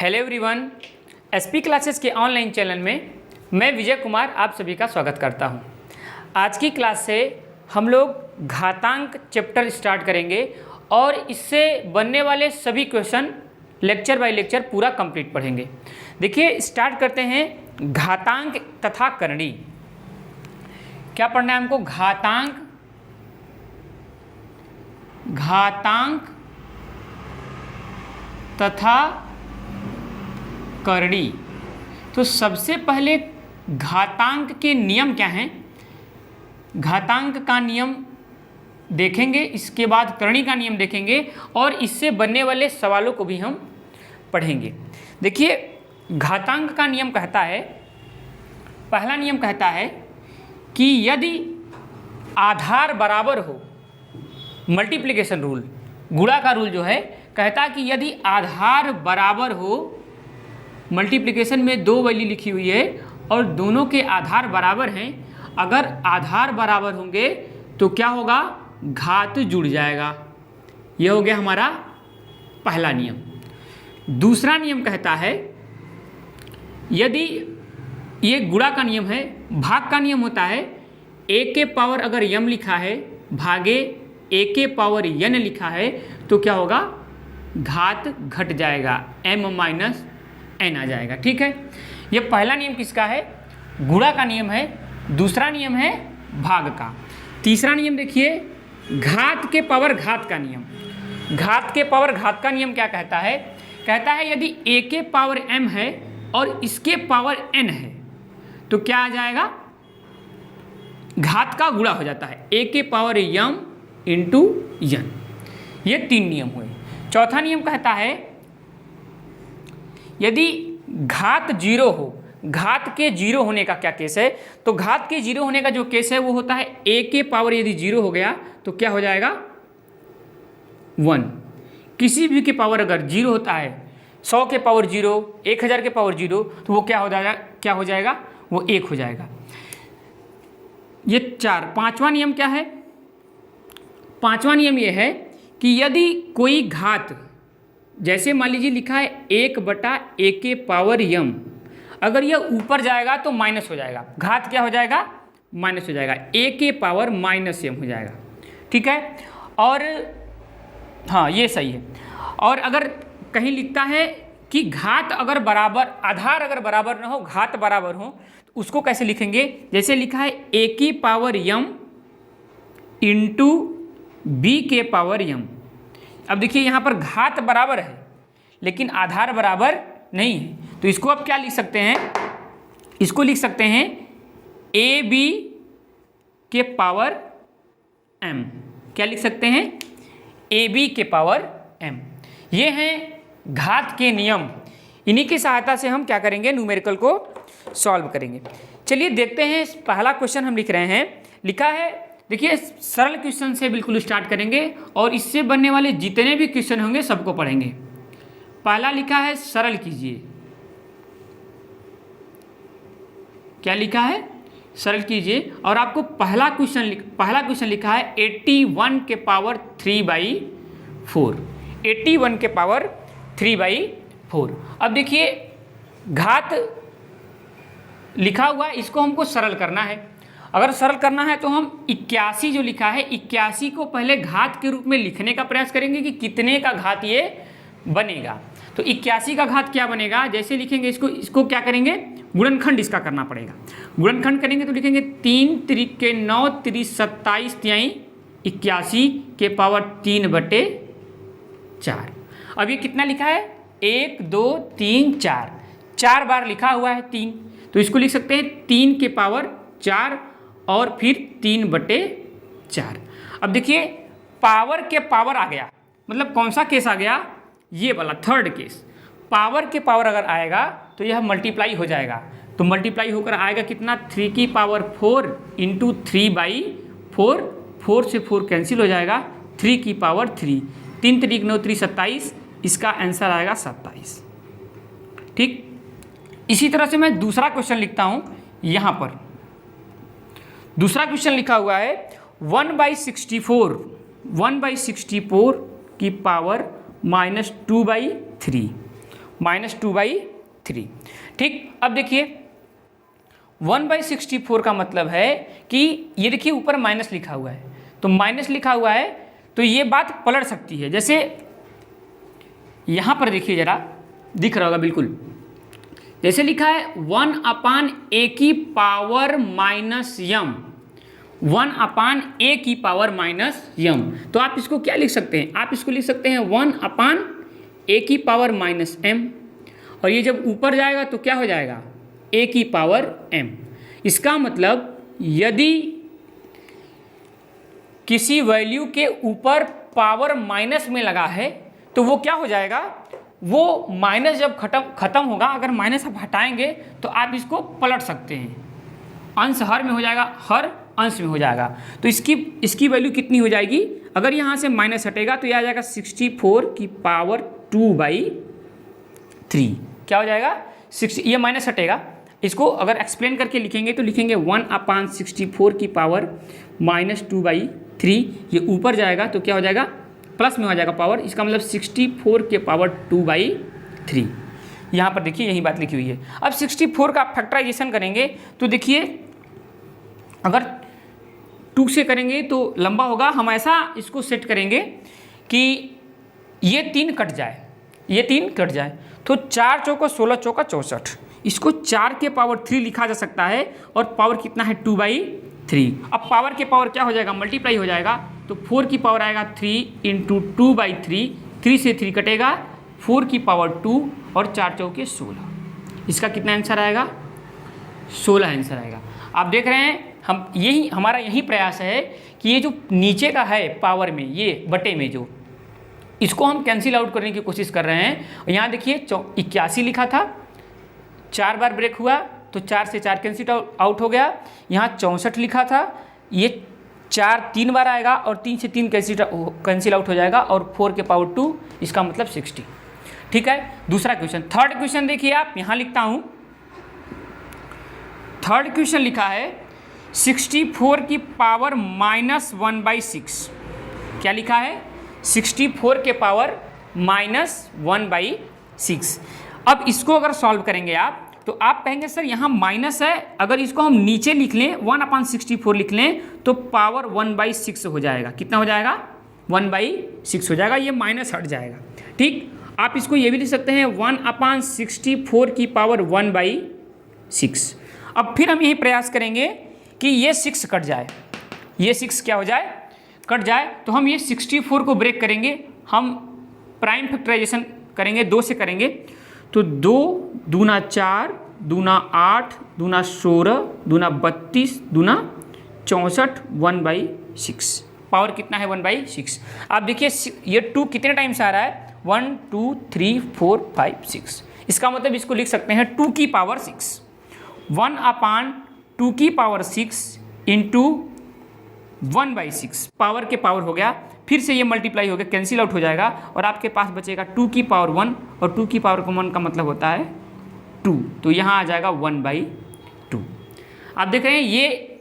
Hello everyone, SP classes के online channel में मैं विजय कुमार आप सभी का स्वागत करता हूं। आज की क्लास से हम लोग घातांक चैप्टर स्टार्ट करेंगे और इससे बनने वाले सभी क्वेश्चन लेक्चर बाय लेक्चर पूरा कंप्लीट पढ़ेंगे। देखिए, स्टार्ट करते हैं घातांक तथा करणी। क्या पढ़ना है हमको? घातांक तथा करणी। तो सबसे पहले घातांक के नियम क्या हैं, घातांक का नियम देखेंगे, इसके बाद करणी का नियम देखेंगे और इससे बनने वाले सवालों को भी हम पढ़ेंगे। देखिए, घातांक का नियम कहता है, पहला नियम कहता है कि यदि आधार बराबर हो, मल्टीप्लिकेशन रूल, गुणा का रूल जो है कहता है कि यदि आधार बराबर हो, मल्टीप्लिकेशन में दो वैल्यू लिखी हुई है और दोनों के आधार बराबर हैं, अगर आधार बराबर होंगे तो क्या होगा? घात जुड़ जाएगा। यह हो गया हमारा पहला नियम। दूसरा नियम कहता है यदि ये गुणा का नियम है, भाग का नियम होता है a के पावर अगर m लिखा है भागे a के पावर n लिखा है तो क्या होगा? घात घट जाएगा, m माइनस n आ जाएगा। ठीक है, ये पहला नियम किसका है? गुणा का नियम है। दूसरा नियम है भाग का। तीसरा नियम देखिए, घात के पावर घात का नियम। घात के पावर घात का नियम क्या कहता है? कहता है यदि a के पावर m है और इसके पावर n है तो क्या आ जाएगा? घात का गुणा हो जाता है, a के पावर m इंटू n। ये तीन नियम हुए। चौथा नियम कहता है यदि घात जीरो हो, घात के जीरो होने का क्या केस है? तो घात के जीरो होने का जो केस है वो होता है a के पावर यदि जीरो हो गया तो क्या हो जाएगा? 1। किसी भी के पावर अगर जीरो होता है, 100 के पावर जीरो, 1000 के पावर जीरो, तो वो क्या हो जाएगा? वो 1 हो जाएगा। ये 4। पांचवा नियम क्या है? पांचवा नियम ये है कि यदि कोई घात, जैसे मान लीजिए लिखा है 1/a के पावर m, अगर यह ऊपर जाएगा तो माइनस हो जाएगा, घात क्या हो जाएगा? माइनस हो जाएगा, a के पावर माइनस m हो जाएगा। ठीक है, और हाँ ये सही है। और अगर कहीं लिखता है कि घात अगर बराबर, आधार अगर बराबर ना हो, घात बराबर हो, तो उसको कैसे लिखेंगे? जैसे लिखा है a की पावर m इंटू b के पावर m। अब देखिए यहाँ पर घात बराबर है लेकिन आधार बराबर नहीं है, तो इसको अब क्या लिख सकते हैं? इसको लिख सकते हैं ए बी के पावर m। क्या लिख सकते हैं? ए बी के पावर m। ये हैं घात के नियम। इन्हीं की सहायता से हम क्या करेंगे? न्यूमेरिकल को सॉल्व करेंगे। चलिए देखते हैं, पहला क्वेश्चन हम लिख रहे हैं। लिखा है, देखिए सरल क्वेश्चन से बिल्कुल स्टार्ट करेंगे और इससे बनने वाले जितने भी क्वेश्चन होंगे सबको पढ़ेंगे। पहला लिखा है सरल कीजिए। क्या लिखा है? सरल कीजिए। और आपको पहला क्वेश्चन लिखा है 81 के पावर 3/4। 81 के पावर 3/4। अब देखिए घात लिखा हुआ है, इसको हमको सरल करना है। अगर सरल करना है तो हम 81 जो लिखा है, 81 को पहले घात के रूप में लिखने का प्रयास करेंगे कि कितने का घात ये बनेगा। तो 81 का घात क्या बनेगा? जैसे लिखेंगे इसको क्या करेंगे? गुणनखंड इसका करना पड़ेगा। गुणनखंड करेंगे तो लिखेंगे 3 त्रिक 9 त्रिक 27 तिहाई 81 के पावर 3/4। अब ये कितना लिखा है? 1 2 3 4, 4 बार लिखा हुआ है 3, तो इसको लिख सकते हैं 3 के पावर 4 और फिर 3/4। अब देखिए पावर के पावर आ गया, मतलब कौन सा केस आ गया? ये वाला थर्ड केस। पावर के पावर अगर आएगा तो यह मल्टीप्लाई हो जाएगा, तो मल्टीप्लाई होकर आएगा कितना? 3 की पावर 4 इंटू 3/4। 4 से 4 कैंसिल हो जाएगा, 3 की पावर 3। 3 त्रिक 9 त्रिक 27, इसका आंसर आएगा 27। ठीक, इसी तरह से मैं दूसरा क्वेश्चन लिखता हूँ। यहाँ पर दूसरा क्वेश्चन लिखा हुआ है 1/64 की पावर -2/3। -2/3। ठीक, अब देखिए 1/64 का मतलब है कि ये देखिए ऊपर माइनस लिखा हुआ है, तो माइनस लिखा हुआ है तो ये बात पलट सकती है। जैसे यहाँ पर देखिए ज़रा, दिख रहा होगा बिल्कुल, जैसे लिखा है 1/a की पावर -m, 1/a की पावर -m, तो आप इसको क्या लिख सकते हैं, आप इसको लिख सकते हैं 1/a की पावर -m, और ये जब ऊपर जाएगा तो क्या हो जाएगा, a की पावर m। इसका मतलब यदि किसी वैल्यू के ऊपर पावर माइनस में लगा है तो वो क्या हो जाएगा, वो माइनस जब खत्म होगा, अगर माइनस आप हटाएंगे तो आप इसको पलट सकते हैं, अंश हर में हो जाएगा, हर अंश में हो जाएगा। तो इसकी वैल्यू कितनी हो जाएगी, अगर यहाँ से माइनस हटेगा तो यह आ जाएगा 64 की पावर 2/3। क्या हो जाएगा, ये माइनस हटेगा, इसको अगर एक्सप्लेन करके लिखेंगे तो लिखेंगे 1/64 की पावर -2/3, ये ऊपर जाएगा तो क्या हो जाएगा, प्लस में हो जाएगा पावर, इसका मतलब 64 के पावर 2/3। यहाँ पर देखिए यही बात लिखी हुई है। अब 64 का फैक्टराइजेशन करेंगे तो देखिए अगर 2 से करेंगे तो लंबा होगा, हम ऐसा इसको सेट करेंगे कि ये 3 कट जाए, ये 3 कट जाए, तो 4 चौको 16 चौका 64, इसको 4 के पावर 3 लिखा जा सकता है, और पावर कितना है 2/3। अब पावर के पावर क्या हो जाएगा, मल्टीप्लाई हो जाएगा, तो 4 की पावर आएगा 3 × 2/3, 3 से 3 कटेगा, 4 की पावर 2 और 4 चौके 16, इसका कितना आंसर आएगा, 16 आंसर आएगा। आप देख रहे हैं हमारा यही प्रयास है कि ये जो नीचे का है पावर में, ये बटे में जो, इसको हम कैंसिल आउट करने की कोशिश कर रहे हैं। यहाँ देखिए 81 लिखा था, 4 बार ब्रेक हुआ तो 4 से 4 कैंसिल आउट हो गया। यहाँ 64 लिखा था, ये 4 3 बार आएगा और 3 से 3 कैंसिल आउट हो जाएगा, और 4 के पावर 2, इसका मतलब 60। ठीक है, दूसरा क्वेश्चन, थर्ड क्वेश्चन देखिए आप, यहाँ लिखता हूँ, थर्ड क्वेश्चन लिखा है 64 की पावर -1/6। क्या लिखा है, 64 के पावर -1/6। अब इसको अगर सॉल्व करेंगे आप तो आप कहेंगे सर यहाँ माइनस है, अगर इसको हम नीचे लिख लें 1/64 लिख लें तो पावर 1/6 हो जाएगा। कितना हो जाएगा, 1/6 हो जाएगा, ये माइनस हट जाएगा। ठीक, आप इसको ये भी लिख सकते हैं 1/64 की पावर 1/6। अब फिर हम यही प्रयास करेंगे कि ये 6 कट जाए, ये 6 क्या हो जाए, कट जाए, तो हम ये 64 को ब्रेक करेंगे, हम प्राइम फैक्टराइजेशन करेंगे, 2 से करेंगे, तो 2 दूना 4 दूना 8 दूना 16 दूना 32 दूना 64, 1/6, पावर कितना है 1/6। आप देखिए ये 2 कितने टाइम से आ रहा है, 1 2 3 4 5 6, इसका मतलब इसको लिख सकते हैं 2 की पावर 6, 1/2 की पावर 6 इंटू 1/6, पावर के पावर हो गया, फिर से ये मल्टीप्लाई हो गया, कैंसिल आउट हो जाएगा, और आपके पास बचेगा 2 की पावर 1, और 2 की पावर 1 का मतलब होता है 2, तो यहाँ आ जाएगा 1/2। आप देख रहे हैं ये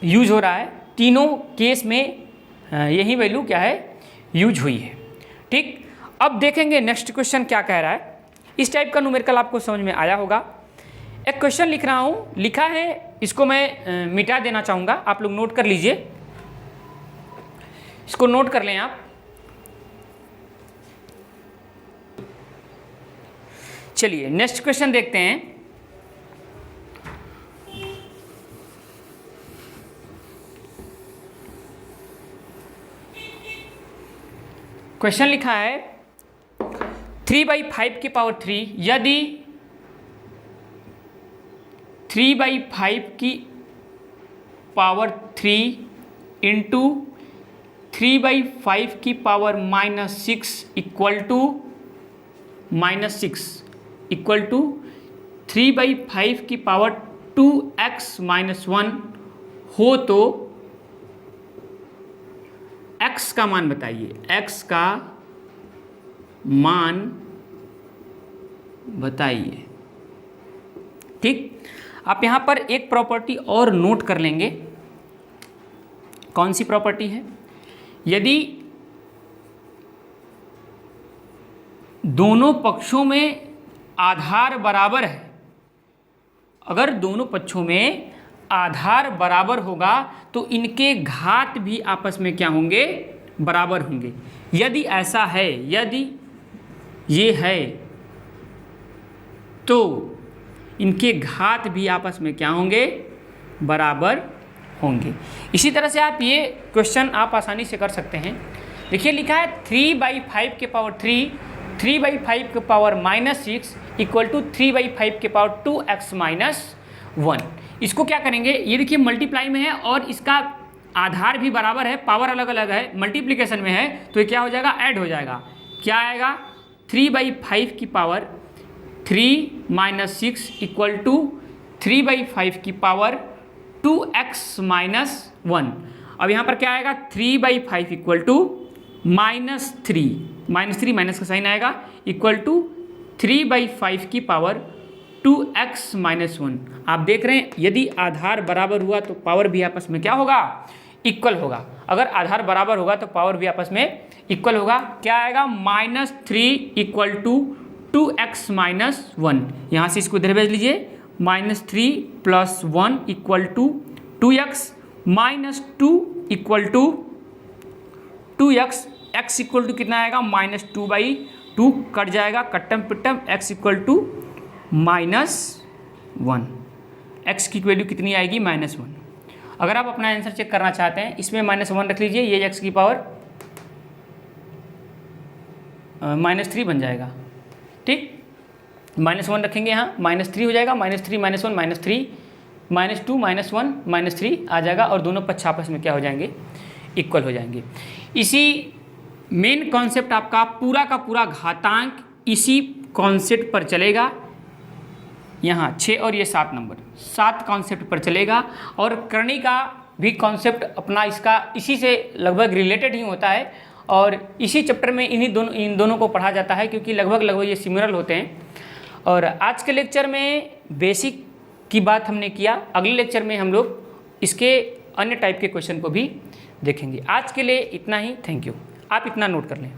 यूज हो रहा है, तीनों केस में यही वैल्यू क्या है, यूज हुई है। ठीक, अब देखेंगे नेक्स्ट क्वेश्चन क्या कह रहा है। इस टाइप का न्यूमेरिकल आपको समझ में आया होगा। एक क्वेश्चन लिख रहा हूँ, लिखा है, इसको मैं मिटा देना चाहूँगा, आप लोग नोट कर लीजिए, इसको नोट कर लें आप। चलिए नेक्स्ट क्वेश्चन देखते हैं। क्वेश्चन लिखा है 3/5 की पावर 3, यदि 3/5 की पावर 3 इंटू 3/5 की power -6 equal to -6 equal to 3/5 की पावर 2x-1 हो तो x का मान बताइए, x का मान बताइए। ठीक, आप यहाँ पर एक प्रॉपर्टी और नोट कर लेंगे। कौन सी प्रॉपर्टी है, यदि दोनों पक्षों में आधार बराबर है, अगर दोनों पक्षों में आधार बराबर होगा तो इनके घात भी आपस में क्या होंगे, बराबर होंगे। यदि ऐसा है, यदि ये है तो इनके घात भी आपस में क्या होंगे, बराबर होंगे। इसी तरह से आप ये क्वेश्चन आप आसानी से कर सकते हैं। देखिए लिखा है 3/5 के पावर 3, 3/5 के पावर -6 इक्वल टू 3/5 के पावर 2x - 1। इसको क्या करेंगे, ये देखिए मल्टीप्लाई में है और इसका आधार भी बराबर है, पावर अलग अलग है, मल्टीप्लिकेशन में है, तो ये क्या हो जाएगा, ऐड हो जाएगा। क्या आएगा, 3/5 की पावर 3 - 6 इक्वल टू 3/5 की पावर 2x - 1। अब यहाँ पर क्या आएगा, 3/5 इक्वल टू -3 माइनस का साइन आएगा इक्वल टू 3/5 की पावर 2x - 1। आप देख रहे हैं यदि आधार बराबर हुआ तो पावर भी आपस में क्या होगा, इक्वल होगा। अगर आधार बराबर होगा तो पावर भी आपस में इक्वल होगा। क्या आएगा, -3 इक्वल टू 2x - 1। यहाँ से इसको इधर भेज लीजिए, -3 + 1 equal to 2x -2 equal to 2x, x equal to कितना आएगा, -2/2 कट जाएगा, कट्टम पिट्टम, x इक्वल टू -1। x की वैल्यू कितनी आएगी, -1। अगर आप अपना आंसर चेक करना चाहते हैं, इसमें -1 रख लीजिए, ये x की पावर -3 बन जाएगा। ठीक, -1 रखेंगे यहाँ, -3 हो जाएगा, -3 - 1 -3, -2 - 1 -3 आ जाएगा और दोनों पक्ष आपस में क्या हो जाएंगे, इक्वल हो जाएंगे। इसी मेन कॉन्सेप्ट आपका पूरा का पूरा घातांक इसी कॉन्सेप्ट पर चलेगा। यहाँ 6 और ये 7 नंबर 7 कॉन्सेप्ट पर चलेगा और करनी का भी कॉन्सेप्ट अपना इसका इसी से लगभग रिलेटेड ही होता है और इसी चैप्टर में इन दोनों को पढ़ा जाता है क्योंकि लगभग ये सिमिलर होते हैं। और आज के लेक्चर में बेसिक की बात हमने किया, अगले लेक्चर में हम लोग इसके अन्य टाइप के क्वेश्चन को भी देखेंगे। आज के लिए इतना ही, थैंक यू। आप इतना नोट कर लें।